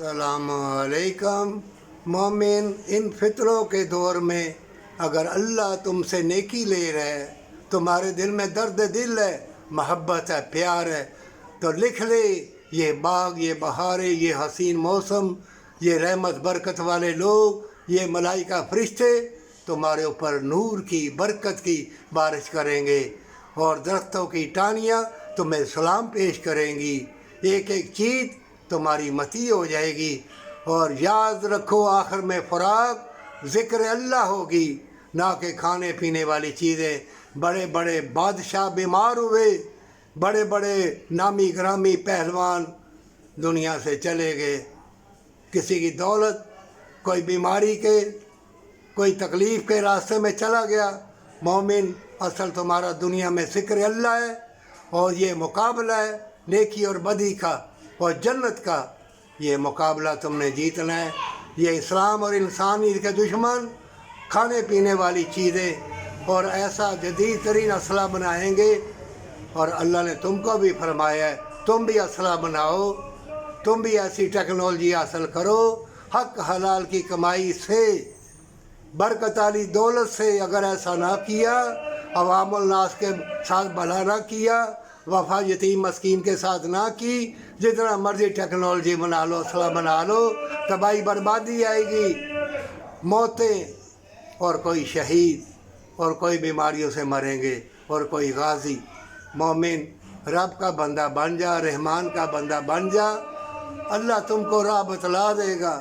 अस्सलामुअलैकुम मोमिन, इन फितरों के दौर में अगर अल्लाह तुमसे नेकी ले रहा है, तुम्हारे दिल में दर्द दिल है, मोहब्बत है, प्यार है, तो लिख ले ये बाग, ये बहारें, ये हसीन मौसम, ये रहमत बरकत वाले लोग, ये मलाइका फरिश्ते तुम्हारे ऊपर नूर की बरकत की बारिश करेंगे और दरख्तों की टानियाँ तुम्हें सलाम पेश करेंगी। एक एक चीज़ तुम्हारी मती हो जाएगी। और याद रखो आखिर में फ़राग ज़िक्र अल्लाह होगी, ना कि खाने पीने वाली चीज़ें। बड़े बड़े बादशाह बीमार हुए, बड़े बड़े नामी ग्रामी पहलवान दुनिया से चले गए। किसी की दौलत, कोई बीमारी के, कोई तकलीफ़ के रास्ते में चला गया। मोमिन, असल तुम्हारा दुनिया में ज़िक्र अल्लाह है और ये मुकाबला है नेकी और बदी का और जन्नत का। ये मुकाबला तुमने जीतना है। ये इस्लाम और इंसानी के दुश्मन खाने पीने वाली चीज़ें और ऐसा जदीद तरीन असला बनाएंगे। और अल्लाह ने तुमको भी फरमाया है तुम भी असला बनाओ, तुम भी ऐसी टेक्नोलॉजी हासिल करो। हक हलाल की कमाई से, बरकत वाली दौलत से अगर ऐसा ना किया, अवामुल नास के साथ भला ना किया, वफा यतीम मस्कीन के साथ ना की, जितना मर्जी टेक्नोलॉजी बना लो, असला बना लो, तबाही बर्बादी आएगी, मौतें। और कोई शहीद और कोई बीमारियों से मरेंगे और कोई गाजी। मोमिन, रब का बंदा बन जा, रहमान का बंदा बन जा, अल्लाह तुमको राह बतला देगा।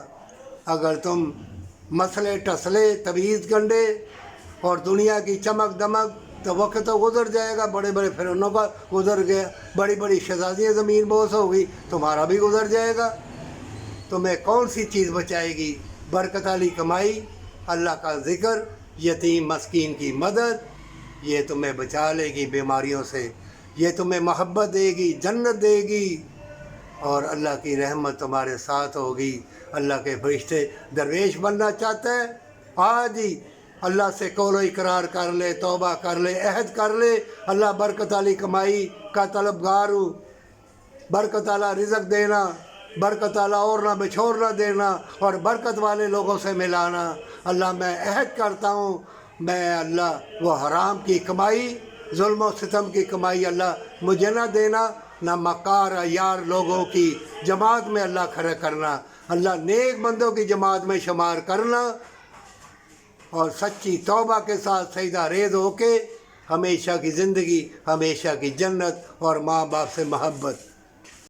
अगर तुम मसले टसले, तवीज़ गंडे और दुनिया की चमक दमक, तो वक्त तो गुजर जाएगा। बड़े बड़े फिरौनों का गुजर गया, बड़ी बड़ी शहजादियाँ ज़मीन बोस हो गई, तुम्हारा भी गुजर जाएगा। तुम्हें कौन सी चीज़ बचाएगी? बरकत वाली कमाई, अल्लाह का ज़िक्र, यतीम मस्कीन की मदद, ये तुम्हें बचा लेगी बीमारियों से, ये तुम्हें मोहब्बत देगी, जन्नत देगी और अल्लाह की रहमत तुम्हारे साथ होगी। अल्लाह के फरिश्ते दरवेश बनना चाहता है, आज ही अल्लाह से कौलो इकरार कर ले, तौबा कर ले, अहद कर ले, अल्लाह बरकत वाली कमाई का तलबगार हूँ, बरकत वाला रिज़्क़ देना, बरकत वाला और ना बिछोड़ना देना और बरकत वाले लोगों से मिलाना। अल्लाह मैं अहद करता हूँ, मैं अल्लाह वो हराम की कमाई, जुल्म और सितम की कमाई अल्लाह मुझे ना देना, ना मकार यार लोगों की जमात में अल्लाह खड़ा करना, अल्लाह नेक बंदों की जमात में शुमार करना और सच्ची तौबा के साथ सजदा रेज़ होके हमेशा की ज़िंदगी, हमेशा की जन्नत और माँ बाप से मोहब्बत।